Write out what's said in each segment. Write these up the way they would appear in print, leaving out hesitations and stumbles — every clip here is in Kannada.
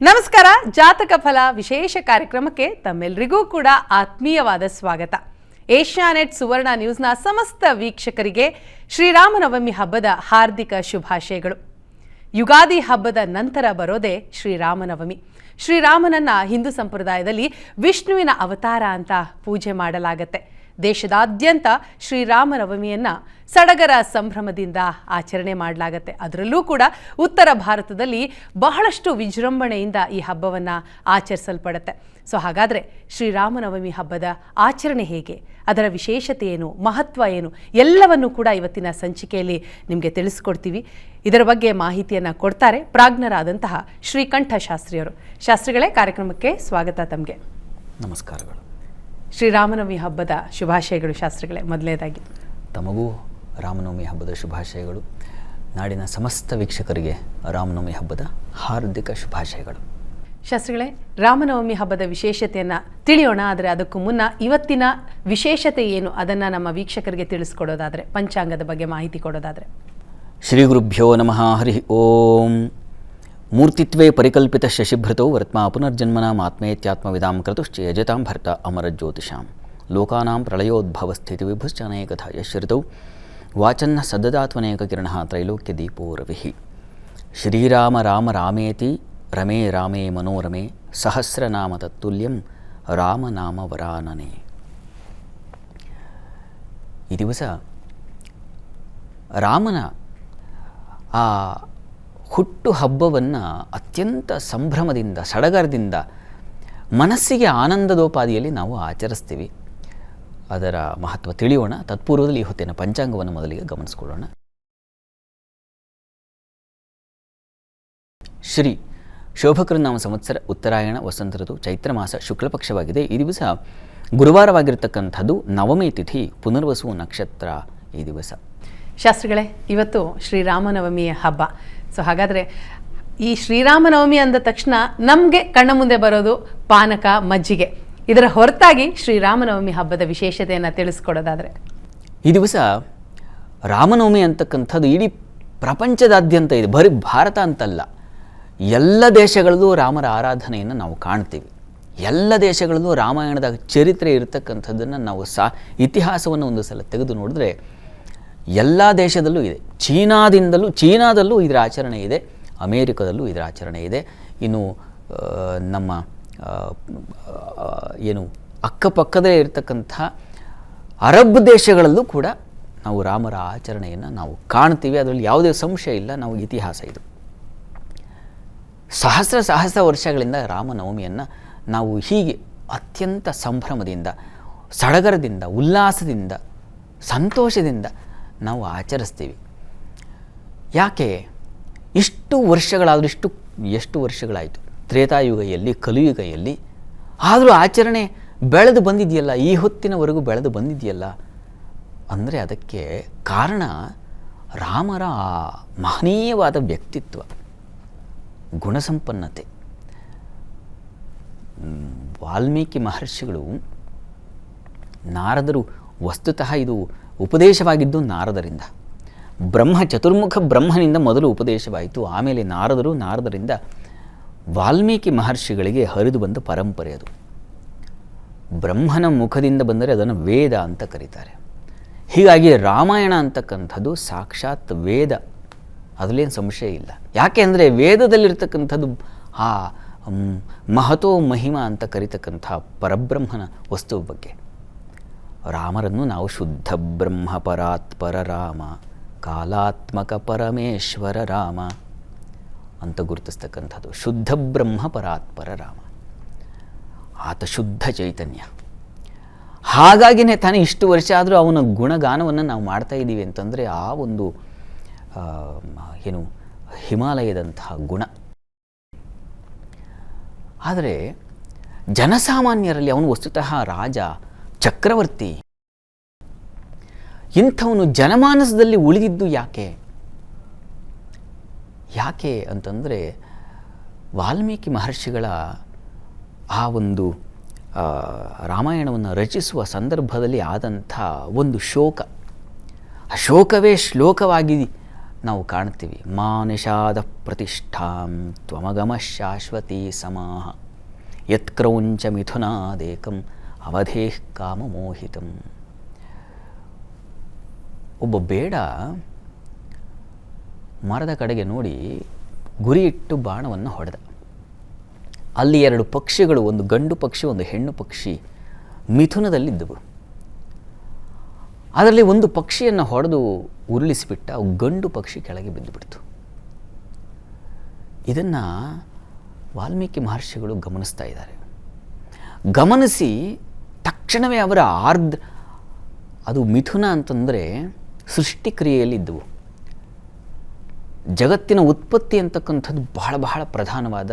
ನಮಸ್ಕಾರ. ಜಾತಕ ಫಲ ವಿಶೇಷ ಕಾರ್ಯಕ್ರಮಕ್ಕೆ ತಮ್ಮೆಲ್ಲರಿಗೂ ಕೂಡ ಆತ್ಮೀಯವಾದ ಸ್ವಾಗತ. ಏಷ್ಯಾನೆಟ್ ಸುವರ್ಣ ನ್ಯೂಸ್ನ ಸಮಸ್ತ ವೀಕ್ಷಕರಿಗೆ ಶ್ರೀರಾಮನವಮಿ ಹಬ್ಬದ ಹಾರ್ದಿಕ ಶುಭಾಶಯಗಳು. ಯುಗಾದಿ ಹಬ್ಬದ ನಂತರ ಬರೋದೇ ಶ್ರೀರಾಮನವಮಿ. ಶ್ರೀರಾಮನನ್ನ ಹಿಂದೂ ಸಂಪ್ರದಾಯದಲ್ಲಿ ವಿಷ್ಣುವಿನ ಅವತಾರ ಅಂತ ಪೂಜೆ ಮಾಡಲಾಗತ್ತೆ. ದೇಶದಾದ್ಯಂತ ಶ್ರೀರಾಮನವಮಿಯನ್ನ ಸಡಗರ ಸಂಭ್ರಮದಿಂದ ಆಚರಣೆ ಮಾಡಲಾಗತ್ತೆ. ಅದರಲ್ಲೂ ಕೂಡ ಉತ್ತರ ಭಾರತದಲ್ಲಿ ಬಹಳಷ್ಟು ವಿಜೃಂಭಣೆಯಿಂದ ಈ ಹಬ್ಬವನ್ನು ಆಚರಿಸಲ್ಪಡುತ್ತೆ. ಸೊ ಹಾಗಾದರೆ ಶ್ರೀರಾಮನವಮಿ ಹಬ್ಬದ ಆಚರಣೆ ಹೇಗೆ, ಅದರ ವಿಶೇಷತೆ ಏನು, ಮಹತ್ವ ಏನು, ಎಲ್ಲವನ್ನೂ ಕೂಡ ಇವತ್ತಿನ ಸಂಚಿಕೆಯಲ್ಲಿ ನಿಮಗೆ ತಿಳಿಸ್ಕೊಡ್ತೀವಿ. ಇದರ ಬಗ್ಗೆ ಮಾಹಿತಿಯನ್ನು ಕೊಡ್ತಾರೆ ಪ್ರಾಜ್ಞರಾದಂತಹ ಶ್ರೀಕಂಠ ಶಾಸ್ತ್ರಿಯವರು. ಶಾಸ್ತ್ರಿಗಳೇ, ಕಾರ್ಯಕ್ರಮಕ್ಕೆ ಸ್ವಾಗತ. ತಮಗೆ ನಮಸ್ಕಾರಗಳು. ಶ್ರೀರಾಮನವಮಿ ಹಬ್ಬದ ಶುಭಾಶಯಗಳು ಶಾಸ್ತ್ರಿಗಳೇ. ಮೊದಲನೇದಾಗಿ ತಮಗೂ ರಾಮನವಮಿ ಹಬ್ಬದ ಶುಭಾಶಯಗಳು. ನಾಡಿನ ಸಮಸ್ತ ವೀಕ್ಷಕರಿಗೆ ರಾಮನವಮಿ ಹಬ್ಬದ ಹಾರ್ದಿಕ ಶುಭಾಶಯಗಳು. ಶಾಸ್ತ್ರಿಗಳೇ, ರಾಮನವಮಿ ಹಬ್ಬದ ವಿಶೇಷತೆಯನ್ನು ತಿಳಿಯೋಣ. ಆದರೆ ಅದಕ್ಕೂ ಮುನ್ನ ಇವತ್ತಿನ ವಿಶೇಷತೆ ಏನು ಅದನ್ನು ನಮ್ಮ ವೀಕ್ಷಕರಿಗೆ ತಿಳಿಸ್ಕೊಡೋದಾದರೆ, ಪಂಚಾಂಗದ ಬಗ್ಗೆ ಮಾಹಿತಿ ಕೊಡೋದಾದರೆ. ಶ್ರೀ ಗುರುಭ್ಯೋ ನಮಃ. ಹರಿ ಓಂ. ಮೂರ್ತಿತ್ವೇ ಪರಿಕಲ್ಪಿತ ಶಶಿಭೃತೌ ವರ್ತ್ಮಾ ಪುನರ್ಜನ್ಮನಾಮಾತ್ಮೇತ್ಯಾತ್ಮವಿದಾಂ ಕ್ರತುಶ್ಚ ಯಜತಾಂ ಭರ್ತ ಅಮರಜ್ಯೋತಿಷಾಂ ಲೋಕಾನಾಂ ಪ್ರಳಯೋದ್ಭವಸ್ಥಿತಿವಿಭುಶ್ಚನೇಕಥ ಯಶ್ರಿತೌ ವಾಚನ್ನ ಸದ್ದದಾತ್ವನೇಕ ಕಿರಣಃ ತ್ರೈಲೋಕ್ಯ ದೀಪೋ ರವಿಃ. ಶ್ರೀರಾಮ ರಾಮ ರಾಮೇತಿ ರಮೇ ರಾಮೇ ಮನೋರಮೆ ಸಹಸ್ರನಾಮ ತತ್ತುಲ್ಯಂ ರಾಮನಾಮ ವರಾನನೆ. ಈ ದಿವಸ ರಾಮನ ಆ ಹುಟ್ಟು ಹಬ್ಬವನ್ನು ಅತ್ಯಂತ ಸಂಭ್ರಮದಿಂದ, ಸಡಗರದಿಂದ, ಮನಸ್ಸಿಗೆ ಆನಂದದೋಪಾದಿಯಲ್ಲಿ ನಾವು ಆಚರಿಸ್ತೀವಿ. ಅದರ ಮಹತ್ವ ತಿಳಿಯೋಣ. ತತ್ಪೂರ್ವದಲ್ಲಿ ಈ ಹೊತ್ತಿನ ಪಂಚಾಂಗವನ್ನು ಮೊದಲಿಗೆ ಗಮನಿಸಿಕೊಳ್ಳೋಣ. ಶ್ರೀ ಶೋಭಕೃನಾಮ ಸಂವತ್ಸರ ಉತ್ತರಾಯಣ ವಸಂತ ಋತು ಚೈತ್ರ ಮಾಸ ಶುಕ್ಲಪಕ್ಷವಾಗಿದೆ. ಈ ದಿವಸ ಗುರುವಾರವಾಗಿರ್ತಕ್ಕಂಥದ್ದು, ನವಮಿ ತಿಥಿ, ಪುನರ್ವಸು ನಕ್ಷತ್ರ ಈ ದಿವಸ. ಶಾಸ್ತ್ರಿಗಳೇ, ಇವತ್ತು ಶ್ರೀರಾಮನವಮಿಯ ಹಬ್ಬ. ಸೊ ಹಾಗಾದರೆ ಈ ಶ್ರೀರಾಮನವಮಿ ಅಂದ ತಕ್ಷಣ ನಮಗೆ ಕಣ್ಣ ಮುಂದೆ ಬರೋದು ಪಾನಕ, ಮಜ್ಜಿಗೆ. ಇದರ ಹೊರತಾಗಿ ಶ್ರೀರಾಮನವಮಿ ಹಬ್ಬದ ವಿಶೇಷತೆಯನ್ನು ತಿಳಿಸ್ಕೊಡೋದಾದರೆ. ಈ ದಿವಸ ರಾಮನವಮಿ ಅಂತಕ್ಕಂಥದ್ದು ಇಡೀ ಪ್ರಪಂಚದಾದ್ಯಂತ ಇದೆ. ಬರೀ ಭಾರತ ಅಂತಲ್ಲ, ಎಲ್ಲ ದೇಶಗಳಲ್ಲೂ ರಾಮರ ಆರಾಧನೆಯನ್ನು ನಾವು ಕಾಣ್ತೀವಿ. ಎಲ್ಲ ದೇಶಗಳಲ್ಲೂ ರಾಮಾಯಣದ ಚರಿತ್ರೆ ಇರತಕ್ಕಂಥದ್ದನ್ನು ನಾವು ಇತಿಹಾಸವನ್ನು ಒಂದು ಸಲ ತೆಗೆದು ನೋಡಿದ್ರೆ ಎಲ್ಲ ದೇಶದಲ್ಲೂ ಇದೆ. ಚೀನಾದಲ್ಲೂ ಇದರ ಆಚರಣೆ ಇದೆ, ಅಮೇರಿಕದಲ್ಲೂ ಇದರ ಆಚರಣೆ ಇದೆ. ಇನ್ನು ನಮ್ಮ ಅಕ್ಕಪಕ್ಕದೇ ಇರತಕ್ಕಂಥ ಅರಬ್ ದೇಶಗಳಲ್ಲೂ ಕೂಡ ನಾವು ರಾಮರ ಆಚರಣೆಯನ್ನು ನಾವು ಕಾಣ್ತೀವಿ. ಅದರಲ್ಲಿ ಯಾವುದೇ ಸಂಶಯ ಇಲ್ಲ. ನಾವು ಇತಿಹಾಸ ಇದು. ಸಹಸ್ರ ವರ್ಷಗಳಿಂದ ರಾಮನವಮಿಯನ್ನು ನಾವು ಹೀಗೆ ಅತ್ಯಂತ ಸಂಭ್ರಮದಿಂದ, ಸಡಗರದಿಂದ, ಉಲ್ಲಾಸದಿಂದ, ಸಂತೋಷದಿಂದ ನಾವು ಆಚರಿಸ್ತೀವಿ. ಯಾಕೆ ಇಷ್ಟು ವರ್ಷಗಳಾದರೂ, ಎಷ್ಟು ವರ್ಷಗಳಾಯಿತು, ತ್ರೇತಾಯುಗದಲ್ಲಿ, ಕಲಿಯುಗದಲ್ಲಿ, ಆದರೂ ಆಚರಣೆ ಬೆಳೆದು ಬಂದಿದೆಯಲ್ಲ, ಈ ಹೊತ್ತಿನವರೆಗೂ ಬೆಳೆದು ಬಂದಿದೆಯಲ್ಲ ಅಂದರೆ ಅದಕ್ಕೆ ಕಾರಣ ರಾಮರ ಮಹನೀಯವಾದ ವ್ಯಕ್ತಿತ್ವ, ಗುಣಸಂಪನ್ನತೆ. ವಾಲ್ಮೀಕಿ ಮಹರ್ಷಿಗಳು, ನಾರದರು, ವಸ್ತುತಃ ಇದು ಉಪದೇಶವಾಗಿದ್ದು ನಾರದರಿಂದ. ಚತುರ್ಮುಖ ಬ್ರಹ್ಮನಿಂದ ಮೊದಲು ಉಪದೇಶವಾಯಿತು. ಆಮೇಲೆ ನಾರದರಿಂದ ವಾಲ್ಮೀಕಿ ಮಹರ್ಷಿಗಳಿಗೆ ಹರಿದು ಬಂದ ಪರಂಪರೆ ಅದು. ಬ್ರಹ್ಮನ ಮುಖದಿಂದ ಬಂದರೆ ಅದನ್ನು ವೇದ ಅಂತ ಕರೀತಾರೆ. ಹೀಗಾಗಿ ರಾಮಾಯಣ ಅಂತಕ್ಕಂಥದ್ದು ಸಾಕ್ಷಾತ್ ವೇದ, ಅದರಲ್ಲೇನು ಸಂಶಯ ಇಲ್ಲ. ಯಾಕೆ ಅಂದರೆ ವೇದದಲ್ಲಿರ್ತಕ್ಕಂಥದ್ದು ಆ ಮಹತೋ ಮಹಿಮಾ ಅಂತ ಕರೀತಕ್ಕಂಥ ಪರಬ್ರಹ್ಮನ ವಸ್ತುವ ಬಗ್ಗೆ. ರಾಮರನ್ನು ನಾವು ಶುದ್ಧ ಬ್ರಹ್ಮ ಪರಾತ್ಪರ ರಾಮ, ಕಾಲಾತ್ಮಕ ಪರಮೇಶ್ವರ ರಾಮ ಅಂತ ಗುರುತಿಸ್ತಕ್ಕಂಥದ್ದು. ಶುದ್ಧ ಬ್ರಹ್ಮ ಪರಾತ್ಪರ ರಾಮ, ಆತ ಶುದ್ಧ ಚೈತನ್ಯ. ಹಾಗಾಗಿನೇ ತಾನೇ ಇಷ್ಟು ವರ್ಷ ಆದರೂ ಅವನ ಗುಣಗಾನವನ್ನು ನಾವು ಮಾಡ್ತಾ ಇದ್ದೀವಿ ಅಂತಂದರೆ ಆ ಒಂದು ಹಿಮಾಲಯದಂತಹ ಗುಣ. ಆದರೆ ಜನಸಾಮಾನ್ಯರಲ್ಲಿ ಅವನು ವಸ್ತುತಃ ರಾಜ, ಚಕ್ರವರ್ತಿ. ಇಂಥವನು ಜನಮಾನಸದಲ್ಲಿ ಉಳಿದಿದ್ದು ಯಾಕೆ ಅಂತಂದರೆ ವಾಲ್ಮೀಕಿ ಮಹರ್ಷಿಗಳ ಆ ಒಂದು ರಾಮಾಯಣವನ್ನು ರಚಿಸುವ ಸಂದರ್ಭದಲ್ಲಿ ಆದಂಥ ಒಂದು ಶೋಕ, ಆ ಶೋಕವೇ ಶ್ಲೋಕವಾಗಿ ನಾವು ಕಾಣ್ತೀವಿ. ಮಾ ನಿಷಾದ ಪ್ರತಿಷ್ಠಾಂ ತ್ವಮಗಮ ಶಾಶ್ವತೀ ಸಮಾಹ ಯತ್ಕ್ರೌಂಚ ಮಿಥುನಾದೇಕಂ ಅವಧೇಃ ಕಾಮಮೋಹಿತಂ. ಒಬ್ಬ ಬೇಡ ಮರದ ಕಡೆಗೆ ನೋಡಿ ಗುರಿ ಇಟ್ಟು ಬಾಣವನ್ನು ಹೊಡೆದ. ಅಲ್ಲಿ 2 ಪಕ್ಷಿಗಳು, ಒಂದು ಗಂಡು ಪಕ್ಷಿ ಒಂದು ಹೆಣ್ಣು ಪಕ್ಷಿ ಮಿಥುನದಲ್ಲಿದ್ದವು. ಅದರಲ್ಲಿ ಒಂದು ಪಕ್ಷಿಯನ್ನು ಹೊಡೆದು ಉರುಳಿಸಿಬಿಟ್ಟ. ಗಂಡು ಪಕ್ಷಿ ಕೆಳಗೆ ಬಿದ್ದುಬಿಡ್ತು. ಇದನ್ನು ವಾಲ್ಮೀಕಿ ಮಹರ್ಷಿಗಳು ಗಮನಿಸ್ತಾ ಇದ್ದಾರೆ. ಗಮನಿಸಿ ತಕ್ಷಣವೇ ಅವರ ಅದು ಮಿಥುನ ಅಂತಂದರೆ ಸೃಷ್ಟಿಕ್ರಿಯೆಯಲ್ಲಿದ್ದವು. ಜಗತ್ತಿನ ಉತ್ಪತ್ತಿ ಅಂತಕ್ಕಂಥದ್ದು ಬಹಳ ಬಹಳ ಪ್ರಧಾನವಾದ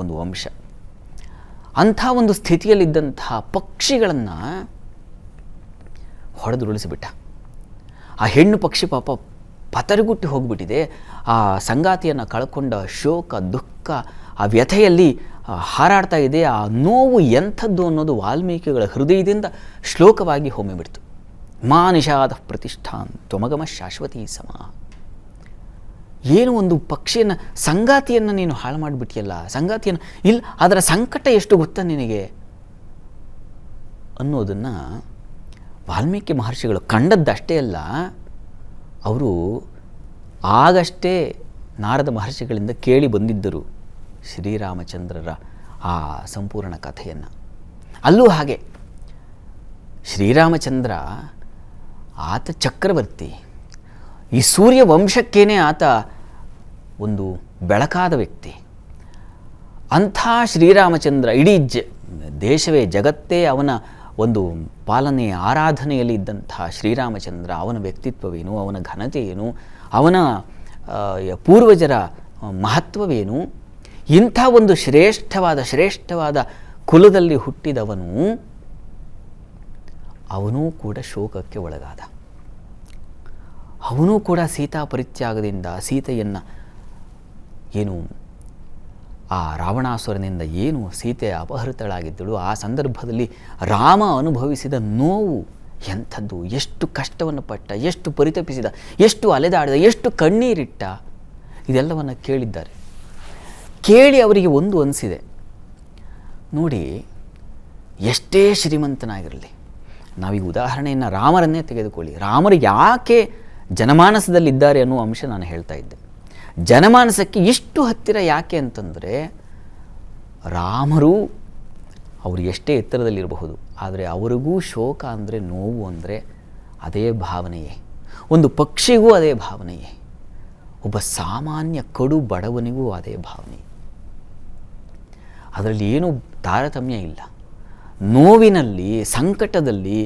ಒಂದು ಅಂಶ. ಅಂಥ ಒಂದು ಸ್ಥಿತಿಯಲ್ಲಿದ್ದಂತಹ ಪಕ್ಷಿಗಳನ್ನು ಹೊಡೆದುರುಳಿಸಿಬಿಟ್ಟ. ಆ ಹೆಣ್ಣು ಪಕ್ಷಿ ಪಾಪ ಪತರಗುಟ್ಟಿ ಹೋಗಿಬಿಟ್ಟಿದೆ. ಆ ಸಂಗಾತಿಯನ್ನು ಕಳ್ಕೊಂಡ ಶೋಕ ದುಃಖ ಆ ವ್ಯಥೆಯಲ್ಲಿ ಹಾರಾಡ್ತಾ ಇದೆ. ಆ ನೋವು ಎಂಥದ್ದು ಅನ್ನೋದು ವಾಲ್ಮೀಕಿಗಳ ಹೃದಯದಿಂದ ಶ್ಲೋಕವಾಗಿ ಹೊಮ್ಮಿಬಿಡ್ತು. ಮಾ ನಿಷಾದ ಪ್ರತಿಷ್ಠಾನ್ ತ್ವಮಗಮ ಶಾಶ್ವತೀ ಸಮಾಹ. ಏನು ಒಂದು ಪಕ್ಷಿಯನ್ನು, ಸಂಗಾತಿಯನ್ನು ನೀನು ಹಾಳು ಮಾಡಿಬಿಟ್ಟಿಯಲ್ಲ, ಸಂಗಾತಿಯನ್ನು ಇಲ್ಲ, ಅದರ ಸಂಕಟ ಎಷ್ಟು ಗೊತ್ತಾ ನಿನಗೆ ಅನ್ನೋದನ್ನು ವಾಲ್ಮೀಕಿ ಮಹರ್ಷಿಗಳು ಕಂಡದ್ದಷ್ಟೇ ಅಲ್ಲ, ಅವರು ಆಗಷ್ಟೇ ನಾರದ ಮಹರ್ಷಿಗಳಿಂದ ಕೇಳಿ ಬಂದಿದ್ದರು ಶ್ರೀರಾಮಚಂದ್ರರ ಆ ಸಂಪೂರ್ಣ ಕಥೆಯನ್ನು. ಅಲ್ಲೂ ಹಾಗೆ ಶ್ರೀರಾಮಚಂದ್ರ ಆತ ಚಕ್ರವರ್ತಿ. ಈ ಸೂರ್ಯ ವಂಶಕ್ಕೇನೆ ಆತ ಒಂದು ಬೆಳಕಾದ ವ್ಯಕ್ತಿ. ಅಂಥ ಶ್ರೀರಾಮಚಂದ್ರ, ಇಡೀ ದೇಶವೇ ಜಗತ್ತೇ ಅವನ ಒಂದು ಪಾಲನೆ ಆರಾಧನೆಯಲ್ಲಿ ಇದ್ದಂತಹ ಶ್ರೀರಾಮಚಂದ್ರ, ಅವನ ವ್ಯಕ್ತಿತ್ವವೇನು, ಅವನ ಘನತೆ ಏನು, ಅವನ ಪೂರ್ವಜರ ಮಹತ್ವವೇನು, ಇಂಥ ಒಂದು ಶ್ರೇಷ್ಠವಾದ ಕುಲದಲ್ಲಿ ಹುಟ್ಟಿದವನು ಅವನೂ ಕೂಡ ಶೋಕಕ್ಕೆ ಒಳಗಾದ. ಅವನೂ ಕೂಡ ಸೀತಾ ಪರಿತ್ಯಾಗದಿಂದ ಸೀತೆಯನ್ನು ಏನು ಆ ರಾವಣಾಸುರನಿಂದ ಏನು ಸೀತೆ ಅಪಹೃತಳಾಗಿದ್ದಳು, ಆ ಸಂದರ್ಭದಲ್ಲಿ ರಾಮ ಅನುಭವಿಸಿದ ನೋವು ಎಂಥದ್ದು, ಎಷ್ಟು ಕಷ್ಟವನ್ನು ಪಟ್ಟ, ಎಷ್ಟು ಪರಿತಪಿಸಿದ, ಎಷ್ಟು ಅಲೆದಾಡಿದ, ಎಷ್ಟು ಕಣ್ಣೀರಿಟ್ಟ, ಇದೆಲ್ಲವನ್ನು ಕೇಳಿದ್ದಾರೆ. ಕೇಳಿ ಅವರಿಗೆ ಒಂದು ಅನಿಸಿದೆ, ನೋಡಿ ಎಷ್ಟೇ ಶ್ರೀಮಂತನಾಗಿರಲಿ, ನಾವೀಗ ಉದಾಹರಣೆಯನ್ನು ರಾಮರನ್ನೇ ತೆಗೆದುಕೊಳ್ಳಿ. ರಾಮರು ಯಾಕೆ ಜನಮಾನಸದಲ್ಲಿದ್ದಾರೆ ಅನ್ನೋ ಅಂಶ ನಾನು ಹೇಳ್ತಾ ಇದ್ದೆ. ಜನಮಾನಸಕ್ಕೆ ಇಷ್ಟು ಹತ್ತಿರ ಯಾಕೆ ಅಂತಂದರೆ, ರಾಮರು ಅವರು ಎಷ್ಟೇ ಎತ್ತರದಲ್ಲಿರಬಹುದು, ಆದರೆ ಅವರಿಗೂ ಶೋಕ ಅಂದರೆ, ನೋವು ಅಂದರೆ ಅದೇ ಭಾವನೆಯೇ. ಒಂದು ಪಕ್ಷಿಗೂ ಅದೇ ಭಾವನೆಯೇ, ಒಬ್ಬ ಸಾಮಾನ್ಯ ಕಡು ಬಡವನಿಗೂ ಅದೇ ಭಾವನೆ. ಅದರಲ್ಲಿ ಏನೂ ತಾರತಮ್ಯ ಇಲ್ಲ. ನೋವಿನಲ್ಲಿ, ಸಂಕಟದಲ್ಲಿ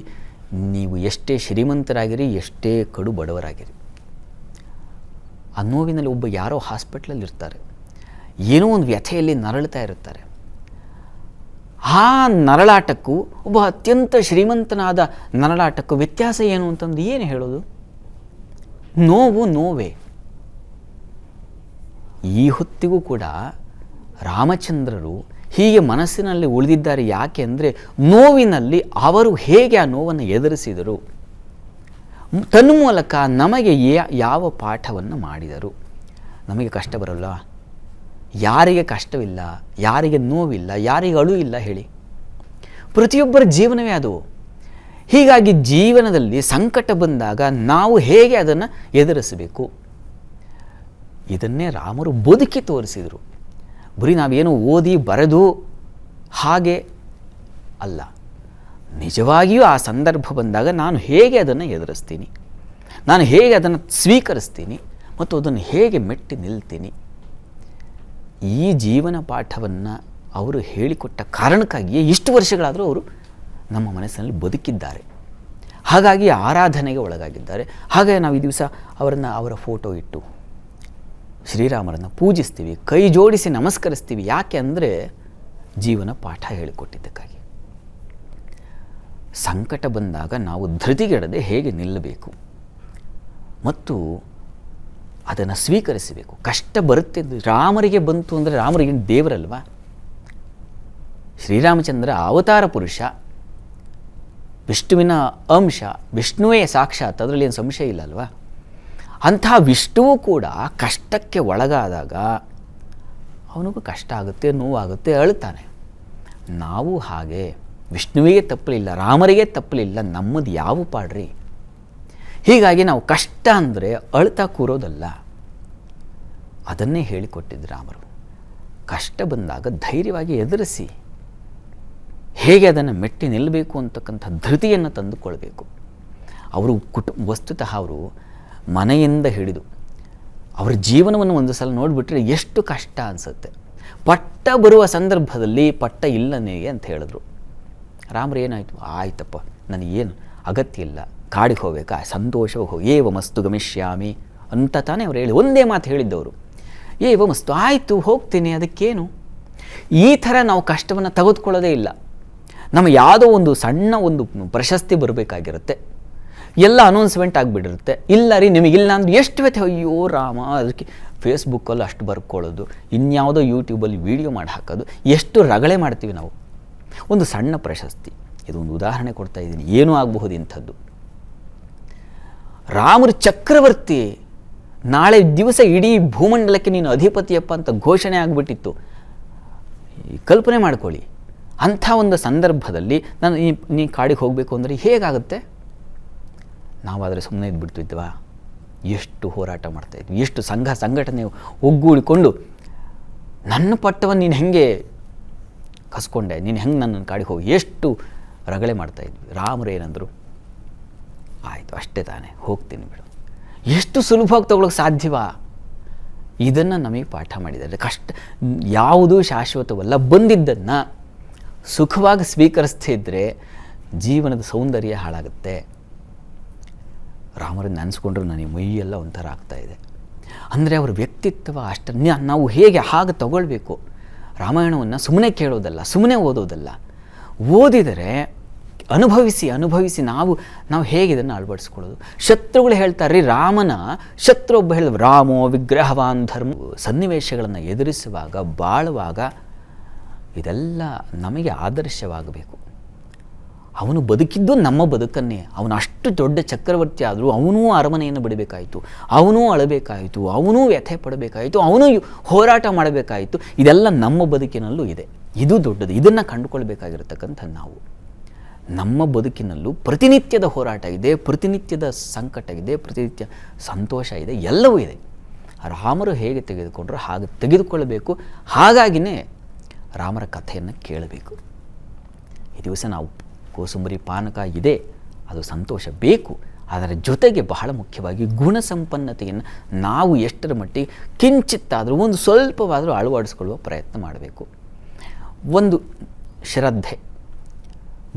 ನೀವು ಎಷ್ಟೇ ಶ್ರೀಮಂತರಾಗಿರಿ, ಎಷ್ಟೇ ಕಡು ಬಡವರಾಗಿರಿ, ಆ ನೋವಿನಲ್ಲಿ ಒಬ್ಬ ಯಾರೋ ಹಾಸ್ಪಿಟ್ಲಲ್ಲಿ ಇರ್ತಾರೆ, ಏನೋ ಒಂದು ವ್ಯಥೆಯಲ್ಲಿ ನರಳುತ್ತಾ ಇರುತ್ತಾರೆ. ಆ ನರಳಾಟಕ್ಕೂ ಒಬ್ಬ ಅತ್ಯಂತ ಶ್ರೀಮಂತನಾದ ನರಳಾಟಕ್ಕೂ ವ್ಯತ್ಯಾಸ ಏನು ಅಂತಂದು ಏನು ಹೇಳೋದು? ನೋವು ನೋವೇ. ಈ ಹೊತ್ತಿಗೂ ಕೂಡ ರಾಮಚಂದ್ರರು ಹೀಗೆ ಮನಸ್ಸಿನಲ್ಲಿ ಉಳಿದಿದ್ದಾರೆ. ಯಾಕೆ ಅಂದರೆ, ನೋವಿನಲ್ಲಿ ಅವರು ಹೇಗೆ ಆ ನೋವನ್ನು ಎದುರಿಸಿದರು, ತನ್ಮೂಲಕ ನಮಗೆ ಯಾವ ಪಾಠವನ್ನು ಮಾಡಿದರು. ನಮಗೆ ಕಷ್ಟ ಬರಲ್ಲ, ಯಾರಿಗೆ ಕಷ್ಟವಿಲ್ಲ, ಯಾರಿಗೆ ನೋವಿಲ್ಲ, ಯಾರಿಗೆ ಅಳು ಇಲ್ಲ ಹೇಳಿ? ಪ್ರತಿಯೊಬ್ಬರ ಜೀವನವೇ ಅದು. ಹೀಗಾಗಿ ಜೀವನದಲ್ಲಿ ಸಂಕಟ ಬಂದಾಗ ನಾವು ಹೇಗೆ ಅದನ್ನು ಎದುರಿಸಬೇಕು, ಇದನ್ನೇ ರಾಮರು ಬದುಕಿ ತೋರಿಸಿದರು. ಬರೀ ನಾವೇನು ಓದಿ ಬರೆದು ಹಾಗೆ ಅಲ್ಲ, ನಿಜವಾಗಿಯೂ ಆ ಸಂದರ್ಭ ಬಂದಾಗ ನಾನು ಹೇಗೆ ಅದನ್ನು ಎದುರಿಸ್ತೀನಿ, ನಾನು ಹೇಗೆ ಅದನ್ನು ಸ್ವೀಕರಿಸ್ತೀನಿ ಮತ್ತು ಅದನ್ನು ಹೇಗೆ ಮೆಟ್ಟಿ ನಿಲ್ತೀನಿ. ಈ ಜೀವನ ಪಾಠವನ್ನು ಅವರು ಹೇಳಿಕೊಟ್ಟ ಕಾರಣಕ್ಕಾಗಿಯೇ ಇಷ್ಟು ವರ್ಷಗಳಾದರೂ ಅವರು ನಮ್ಮ ಮನಸ್ಸಿನಲ್ಲಿ ಬದುಕಿದ್ದಾರೆ. ಹಾಗಾಗಿ ಆರಾಧನೆಗೆ ಒಳಗಾಗಿದ್ದಾರೆ. ಹಾಗಾಗಿ ನಾವು ಈ ದಿವಸ ಅವರ ಫೋಟೋ ಇಟ್ಟು ಶ್ರೀರಾಮರನ್ನು ಪೂಜಿಸ್ತೀವಿ, ಕೈ ಜೋಡಿಸಿ ನಮಸ್ಕರಿಸ್ತೀವಿ. ಯಾಕೆ ಅಂದರೆ, ಜೀವನ ಪಾಠ ಹೇಳಿಕೊಟ್ಟಿದ್ದಕ್ಕಾಗಿ. ಸಂಕಟ ಬಂದಾಗ ನಾವು ಧೃತಿಗೆಡದೆ ಹೇಗೆ ನಿಲ್ಲಬೇಕು ಮತ್ತು ಅದನ್ನು ಸ್ವೀಕರಿಸಬೇಕು. ಕಷ್ಟ ಬರುತ್ತೆ, ರಾಮರಿಗೆ ಬಂತು ಅಂದರೆ ರಾಮರಿಗೆ ದೇವರಲ್ವಾ? ಶ್ರೀರಾಮಚಂದ್ರ ಅವತಾರ ಪುರುಷ, ವಿಷ್ಣುವಿನ ಅಂಶ, ವಿಷ್ಣುವೇ ಸಾಕ್ಷಾತ್, ಅದರಲ್ಲಿ ಏನು ಸಂಶಯ ಇಲ್ಲ ಅಲ್ವಾ? ಅಂಥ ವಿಷ್ಣುವು ಕೂಡ ಕಷ್ಟಕ್ಕೆ ಒಳಗಾದಾಗ ಅವನಿಗೂ ಕಷ್ಟ ಆಗುತ್ತೆ, ನೋವಾಗುತ್ತೆ, ಅಳ್ತಾನೆ. ನಾವು ಹಾಗೆ ವಿಷ್ಣುವಿಗೆ ತಪ್ಪಲಿಲ್ಲ, ರಾಮರಿಗೆ ತಪ್ಪಲಿಲ್ಲ, ನಮ್ಮದು ಯಾವ ಪಾಡ್ರಿ. ಹೀಗಾಗಿ ನಾವು ಕಷ್ಟ ಅಂದರೆ ಅಳ್ತಾ ಕೂರೋದಲ್ಲ, ಅದನ್ನೇ ಹೇಳಿಕೊಟ್ಟಿದ್ದು ರಾಮರು. ಕಷ್ಟ ಬಂದಾಗ ಧೈರ್ಯವಾಗಿ ಎದುರಿಸಿ ಹೇಗೆ ಅದನ್ನು ಮೆಟ್ಟಿ ನಿಲ್ಲಬೇಕು ಅಂತಕ್ಕಂಥ ಧೃತಿಯನ್ನು ತಂದುಕೊಳ್ಬೇಕು. ಅವರು ವಸ್ತುತಃ ಅವರು ಮನೆಯಿಂದ ಹಿಡಿದು ಅವರ ಜೀವನವನ್ನು ಒಂದು ಸಲ ನೋಡಿಬಿಟ್ರೆ ಎಷ್ಟು ಕಷ್ಟ ಅನಿಸುತ್ತೆ. ಪಟ್ಟ ಬರುವ ಸಂದರ್ಭದಲ್ಲಿ ಪಟ್ಟ ಇಲ್ಲನೇಗೆ ಅಂತ ಹೇಳಿದ್ರು. ರಾಮರು ಏನಾಯಿತು, ಆಯ್ತಪ್ಪ ನನಗೇನು ಅಗತ್ಯ ಇಲ್ಲ, ಕಾಡಿಗೆ ಹೋಗಬೇಕಾ, ಸಂತೋಷವಾಗಿ ಹೋಗಿ ಏವ ಮಸ್ತು ಗಮಿಷ್ಯಾಮಿ ಅಂತ ತಾನೇ ಅವ್ರು ಹೇಳಿ ಒಂದೇ ಮಾತು ಹೇಳಿದ್ದವರು. ಏವ ಮಸ್ತು, ಆಯಿತು ಹೋಗ್ತೀನಿ, ಅದಕ್ಕೇನು. ಈ ಥರ ನಾವು ಕಷ್ಟವನ್ನು ತೆಗೆದುಕೊಳ್ಳೋದೇ ಇಲ್ಲ. ನಮ್ಮ ಯಾವುದೋ ಒಂದು ಸಣ್ಣ ಒಂದು ಪ್ರಶಸ್ತಿ ಬರಬೇಕಾಗಿರುತ್ತೆ, ಎಲ್ಲ ಅನೌನ್ಸ್ಮೆಂಟ್ ಆಗಿಬಿಟ್ಟಿರುತ್ತೆ. ಇಲ್ಲ ರೀ ನಿಮಗಿಲ್ಲ ಅಂದ್ರೆ ಎಷ್ಟು ವ್ಯಥೆ, ಅಯ್ಯೋ ರಾಮ, ಅದಕ್ಕೆ ಫೇಸ್ಬುಕ್ಕಲ್ಲಿ ಅಷ್ಟು ಬರ್ಕೊಳ್ಳೋದು, ಇನ್ಯಾವುದೋ ಯೂಟ್ಯೂಬಲ್ಲಿ ವೀಡಿಯೋ ಮಾಡಿ ಹಾಕೋದು, ಎಷ್ಟು ರಗಳೆ ಮಾಡ್ತೀವಿ ನಾವು. ಒಂದು ಸಣ್ಣ ಪ್ರಶಸ್ತಿ, ಇದೊಂದು ಉದಾಹರಣೆ ಕೊಡ್ತಾ ಇದ್ದೀನಿ, ಏನೂ ಆಗಬಹುದು ಇಂಥದ್ದು. ರಾಮರು ಚಕ್ರವರ್ತಿ, ನಾಳೆ ದಿವಸ ಇಡೀ ಭೂಮಂಡಲಕ್ಕೆ ನೀನು ಅಧಿಪತಿಯಪ್ಪ ಅಂತ ಘೋಷಣೆ ಆಗಿಬಿಟ್ಟಿತ್ತು. ಕಲ್ಪನೆ ಮಾಡ್ಕೊಳ್ಳಿ, ಅಂಥ ಒಂದು ಸಂದರ್ಭದಲ್ಲಿ ನಾನು ನೀ ಕಾಡಿಗೆ ಹೋಗಬೇಕು ಅಂದರೆ ಹೇಗಾಗುತ್ತೆ? ನಾವಾದರೆ ಸುಮ್ಮನೆ ಇದ್ಬಿಡ್ತಿದ್ವಾ? ಎಷ್ಟು ಹೋರಾಟ ಮಾಡ್ತಾಯಿದ್ವಿ, ಎಷ್ಟು ಸಂಘಟನೆ ಒಗ್ಗೂಡಿಕೊಂಡು ನನ್ನ ಪಟ್ಟವನ್ನು ನೀನು ಹೆಂಗೆ ಕಸ್ಕೊಂಡೆ, ನೀನು ಹೆಂಗೆ ನನ್ನ ಕಾಡಿಗೆ ಹೋಗಿ ಎಷ್ಟು ರಗಳೆ ಮಾಡ್ತಾಯಿದ್ವಿ. ರಾಮರು ಏನಂದರು, ಆಯಿತು ಅಷ್ಟೇ ತಾನೇ ಹೋಗ್ತೀನಿ ಬಿಡು. ಎಷ್ಟು ಸುಲಭವಾಗಿ ತಗೊಳ್ಳೋಕೆ ಸಾಧ್ಯವಾ? ಇದನ್ನು ನಮಗೆ ಪಾಠ ಮಾಡಿದ್ದಾರೆ. ಕಷ್ಟ ಯಾವುದೂ ಶಾಶ್ವತವಲ್ಲ, ಬಂದಿದ್ದನ್ನು ಸುಖವಾಗಿ ಸ್ವೀಕರಿಸ್ತಿದ್ರೆ ಜೀವನದ ಸೌಂದರ್ಯ ಹಾಳಾಗುತ್ತೆ. ರಾಮರನ್ನು ನೆನೆಸ್ಕೊಂಡ್ರೆ ನನಗೆ ಮೈಯೆಲ್ಲ ಒಂಥರ ಆಗ್ತಾಯಿದೆ. ಅಂದರೆ ಅವರ ವ್ಯಕ್ತಿತ್ವ ಅಷ್ಟನ್ನು ನಾವು ಹೇಗೆ ಹಾಗೆ ತಗೊಳ್ಬೇಕು. ರಾಮಾಯಣವನ್ನು ಸುಮ್ಮನೆ ಕೇಳೋದಲ್ಲ, ಸುಮ್ಮನೆ ಓದೋದಲ್ಲ, ಓದಿದರೆ ಅನುಭವಿಸಿ ನಾವು ಹೇಗೆ ಇದನ್ನು ಅಳವಡಿಸ್ಕೊಳ್ಳೋದು. ಶತ್ರುಗಳು ಹೇಳ್ತಾರೆ ರೀ, ರಾಮನ ಶತ್ರು ಒಬ್ಬ ಹೇಳಿದ ರಾಮೋ ವಿಗ್ರಹವಾನ್ ಧರ್ಮ. ಸನ್ನಿವೇಶಗಳನ್ನು ಎದುರಿಸುವಾಗ, ಬಾಳುವಾಗ ಇದೆಲ್ಲ ನಮಗೆ ಆದರ್ಶವಾಗಬೇಕು. ಅವನು ಬದುಕಿದ್ದು ನಮ್ಮ ಬದುಕನ್ನೇ. ಅವನು ಅಷ್ಟು ದೊಡ್ಡ ಚಕ್ರವರ್ತಿ ಆದರೂ ಅವನೂ ಅರಮನೆಯನ್ನು ಬಿಡಬೇಕಾಯಿತು, ಅವನೂ ಅಳಬೇಕಾಯಿತು, ಅವನೂ ವ್ಯಥೆ ಪಡಬೇಕಾಯಿತು, ಅವನೂ ಹೋರಾಟ ಮಾಡಬೇಕಾಯಿತು. ಇದೆಲ್ಲ ನಮ್ಮ ಬದುಕಿನಲ್ಲೂ ಇದೆ. ಇದು ದೊಡ್ಡದು. ಇದನ್ನು ಕಂಡುಕೊಳ್ಬೇಕಾಗಿರತಕ್ಕಂಥ ನಾವು ನಮ್ಮ ಬದುಕಿನಲ್ಲೂ ಪ್ರತಿನಿತ್ಯದ ಹೋರಾಟ ಇದೆ, ಪ್ರತಿನಿತ್ಯದ ಸಂಕಟ ಇದೆ, ಪ್ರತಿನಿತ್ಯ ಸಂತೋಷ ಇದೆ, ಎಲ್ಲವೂ ಇದೆ. ರಾಮರು ಹೇಗೆ ತೆಗೆದುಕೊಂಡ್ರು ಹಾಗೆ ತೆಗೆದುಕೊಳ್ಳಬೇಕು. ಹಾಗಾಗಿನೇ ರಾಮರ ಕಥೆಯನ್ನು ಕೇಳಬೇಕು. ಈ ದಿವಸ ನಾವು ಕೋಸುಂಬರಿ ಪಾನಕ ಇದೆ, ಅದು ಸಂತೋಷ ಬೇಕು. ಅದರ ಜೊತೆಗೆ ಬಹಳ ಮುಖ್ಯವಾಗಿ ಗುಣಸಂಪನ್ನತೆಯನ್ನು ನಾವು ಎಷ್ಟರ ಮಟ್ಟಿಗೆ ಕಿಂಚಿತ್ತಾದರೂ ಒಂದು ಸ್ವಲ್ಪವಾದರೂ ಅಳವಡಿಸ್ಕೊಳ್ಳುವ ಪ್ರಯತ್ನ ಮಾಡಬೇಕು. ಒಂದು ಶ್ರದ್ಧೆ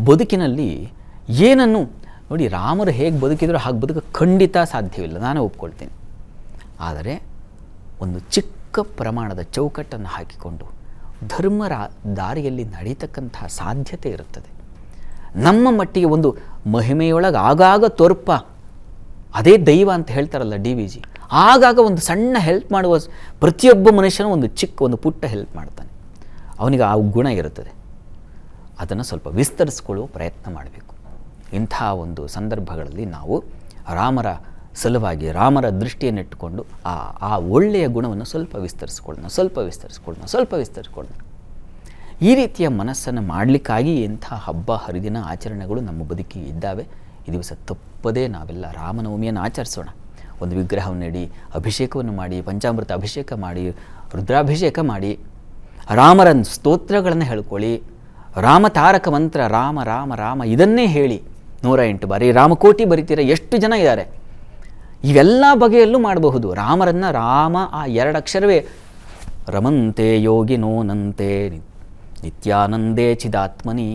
ಬದುಕಿನಲ್ಲಿ ಏನನ್ನು ನೋಡಿ, ರಾಮರು ಹೇಗೆ ಬದುಕಿದ್ರು ಹಾಗೆ ಬದುಕ ಖಂಡಿತ ಸಾಧ್ಯವಿಲ್ಲ, ನಾನೇ ಒಪ್ಕೊಳ್ತೇನೆ. ಆದರೆ ಒಂದು ಚಿಕ್ಕ ಪ್ರಮಾಣದ ಚೌಕಟ್ಟನ್ನು ಹಾಕಿಕೊಂಡು ಧರ್ಮರ ದಾರಿಯಲ್ಲಿ ನಡೀತಕ್ಕಂತಹ ಸಾಧ್ಯತೆ ಇರುತ್ತದೆ. ನಮ್ಮ ಮಟ್ಟಿಗೆ ಒಂದು ಮಹಿಮೆಯೊಳಗೆ ಆಗಾಗ ತೋರ್ಪ, ಅದೇ ದೈವ ಅಂತ ಹೇಳ್ತಾರಲ್ಲ DVG, ಆಗಾಗ ಒಂದು ಸಣ್ಣ ಹೆಲ್ಪ್ ಮಾಡುವ ಪ್ರತಿಯೊಬ್ಬ ಮನುಷ್ಯನೂ ಒಂದು ಪುಟ್ಟ ಹೆಲ್ಪ್ ಮಾಡ್ತಾನೆ. ಅವನಿಗೆ ಆ ಗುಣ ಇರುತ್ತದೆ. ಅದನ್ನು ಸ್ವಲ್ಪ ವಿಸ್ತರಿಸ್ಕೊಳ್ಳುವ ಪ್ರಯತ್ನ ಮಾಡಬೇಕು. ಇಂಥ ಒಂದು ಸಂದರ್ಭಗಳಲ್ಲಿ ನಾವು ರಾಮರ ಸಲುವಾಗಿ ರಾಮರ ದೃಷ್ಟಿಯನ್ನಿಟ್ಟುಕೊಂಡು ಆ ಒಳ್ಳೆಯ ಗುಣವನ್ನು ಸ್ವಲ್ಪ ವಿಸ್ತರಿಸ್ಕೊಳ್ಳೋಣ. ಈ ರೀತಿಯ ಮನಸ್ಸನ್ನು ಮಾಡಲಿಕ್ಕಾಗಿ ಇಂಥ ಹಬ್ಬ ಹರಿದಿನ ಆಚರಣೆಗಳು ನಮ್ಮ ಬದುಕಿಗೆ ಇದ್ದಾವೆ. ಈ ದಿವಸ ತಪ್ಪದೇ ನಾವೆಲ್ಲ ರಾಮನವಮಿಯನ್ನು ಆಚರಿಸೋಣ. ಒಂದು ವಿಗ್ರಹವನ್ನು ಇಡಿ, ಅಭಿಷೇಕವನ್ನು ಮಾಡಿ, ಪಂಚಾಮೃತ ಅಭಿಷೇಕ ಮಾಡಿ, ರುದ್ರಾಭಿಷೇಕ ಮಾಡಿ, ರಾಮರ ಸ್ತೋತ್ರಗಳನ್ನು ಹೇಳ್ಕೊಳ್ಳಿ. ರಾಮ ತಾರಕ ಮಂತ್ರ ರಾಮ ರಾಮ ರಾಮ ಇದನ್ನೇ ಹೇಳಿ 108 ಬಾರಿ. ರಾಮಕೋಟಿ ಬರಿತೀರ, ಎಷ್ಟು ಜನ ಇದ್ದಾರೆ. ಇವೆಲ್ಲ ಬಗೆಯಲ್ಲೂ ಮಾಡಬಹುದು. ರಾಮರನ್ನು ರಾಮ ಆ 2 ಅಕ್ಷರವೇ ರಮಂತೆ ಯೋಗಿನೋನಂತೆ ನಿತ್ಯಾನಂದೇ ಚಿದಾತ್ಮನಿ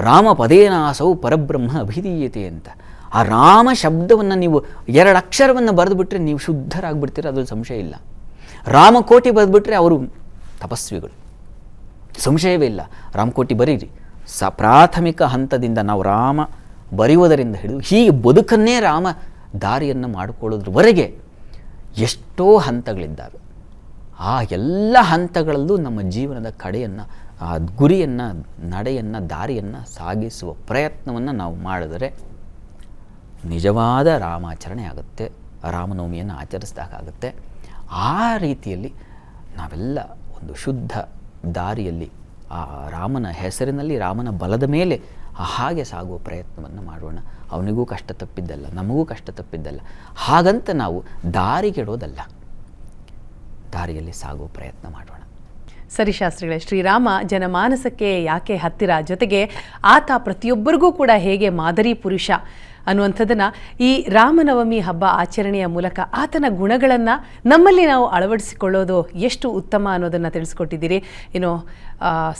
ರಾಮ ಪದೇನಾಸೌ ಪರಬ್ರಹ್ಮ ಅಭಿಧೀಯತೆ ಅಂತ. ಆ ರಾಮ ಶಬ್ದವನ್ನು ನೀವು 2 ಅಕ್ಷರವನ್ನು ಬರೆದುಬಿಟ್ರೆ ನೀವು ಶುದ್ಧರಾಗ್ಬಿಡ್ತೀರ, ಅದ್ರಲ್ಲಿ ಸಂಶಯ ಇಲ್ಲ. ರಾಮಕೋಟಿ ಬರೆದುಬಿಟ್ರೆ ಅವರು ತಪಸ್ವಿಗಳು, ಸಂಶಯವೇ ಇಲ್ಲ. ರಾಮಕೋಟಿ ಬರೀರಿ. ಪ್ರಾಥಮಿಕ ಹಂತದಿಂದ ನಾವು ರಾಮ ಬರೆಯುವುದರಿಂದ ಹಿಡಿದು ಹೀಗೆ ಬದುಕನ್ನೇ ರಾಮ ದಾರಿಯನ್ನು ಮಾಡಿಕೊಳ್ಳೋದ್ರವರೆಗೆ ಎಷ್ಟೋ ಹಂತಗಳಿದ್ದಾವೆ. ಆ ಎಲ್ಲ ಹಂತಗಳಲ್ಲೂ ನಮ್ಮ ಜೀವನದ ಕಡೆಯನ್ನು, ಆ ಗುರಿಯನ್ನು, ನಡೆಯನ್ನು, ದಾರಿಯನ್ನು ಸಾಗಿಸುವ ಪ್ರಯತ್ನವನ್ನು ನಾವು ಮಾಡಿದರೆ ನಿಜವಾದ ರಾಮಾಚರಣೆ ಆಗುತ್ತೆ. ರಾಮನವಮಿಯನ್ನು ಆಚರಿಸಿದಾಗುತ್ತೆ. ಆ ರೀತಿಯಲ್ಲಿ ನಾವೆಲ್ಲ ಒಂದು ಶುದ್ಧ ದಾರಿಯಲ್ಲಿ ಆ ರಾಮನ ಹೆಸರಿನಲ್ಲಿ, ರಾಮನ ಬಲದ ಮೇಲೆ ಹಾಗೆ ಸಾಗುವ ಪ್ರಯತ್ನವನ್ನು ಮಾಡೋಣ. ಅವನಿಗೂ ಕಷ್ಟ ತಪ್ಪಿದ್ದಲ್ಲ, ನಮಗೂ ಕಷ್ಟ ತಪ್ಪಿದ್ದಲ್ಲ. ಹಾಗಂತ ನಾವು ದಾರಿಗೆಡೋದಲ್ಲ, ದಾರಿಯಲ್ಲಿ ಸಾಗುವ ಪ್ರಯತ್ನ ಮಾಡೋಣ. ಸರಿ ಶಾಸ್ತ್ರಿಗಳೇ, ಶ್ರೀರಾಮ ಜನಮಾನಸಕ್ಕೆ ಯಾಕೆ ಹತ್ತಿರ, ಜೊತೆಗೆ ಆತ ಪ್ರತಿಯೊಬ್ಬರಿಗೂ ಕೂಡ ಹೇಗೆ ಮಾದರಿ ಪುರುಷ ಅನ್ನುವಂಥದ್ದನ್ನು ಈ ರಾಮನವಮಿ ಹಬ್ಬ ಆಚರಣೆಯ ಮೂಲಕ ಆತನ ಗುಣಗಳನ್ನು ನಮ್ಮಲ್ಲಿ ನಾವು ಅಳವಡಿಸಿಕೊಳ್ಳೋದು ಎಷ್ಟು ಉತ್ತಮ ಅನ್ನೋದನ್ನು ತಿಳಿಸ್ಕೊಟ್ಟಿದ್ದೀರಿ. ಇನ್ನು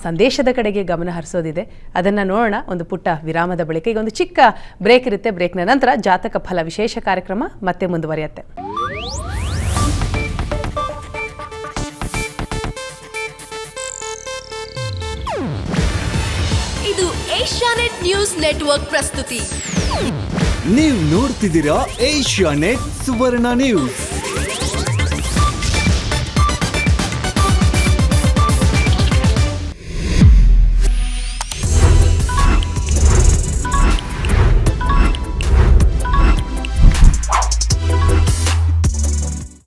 ಸಂದೇಶದ ಕಡೆಗೆ ಗಮನ ಹರಿಸೋದಿದೆ, ಅದನ್ನು ನೋಡೋಣ ಒಂದು ಪುಟ್ಟ ವಿರಾಮದ ಬಳಿಕ. ಈಗ ಒಂದು ಚಿಕ್ಕ ಬ್ರೇಕ್ ಇರುತ್ತೆ. ಬ್ರೇಕ್ನ ನಂತರ ಜಾತಕ ಫಲ ವಿಶೇಷ ಕಾರ್ಯಕ್ರಮ ಮತ್ತೆ ಮುಂದುವರಿಯುತ್ತೆ. ಇದು ಏಷ್ಯಾನೆಟ್ ನ್ಯೂಸ್ ನೆಟ್ವರ್ಕ್ ಪ್ರಸ್ತುತಿ. ನೀವು ನೋಡ್ತಿದ್ದೀರಾ ಏಷ್ಯಾನೆಟ್ ಸುವರ್ಣ ನ್ಯೂಸ್.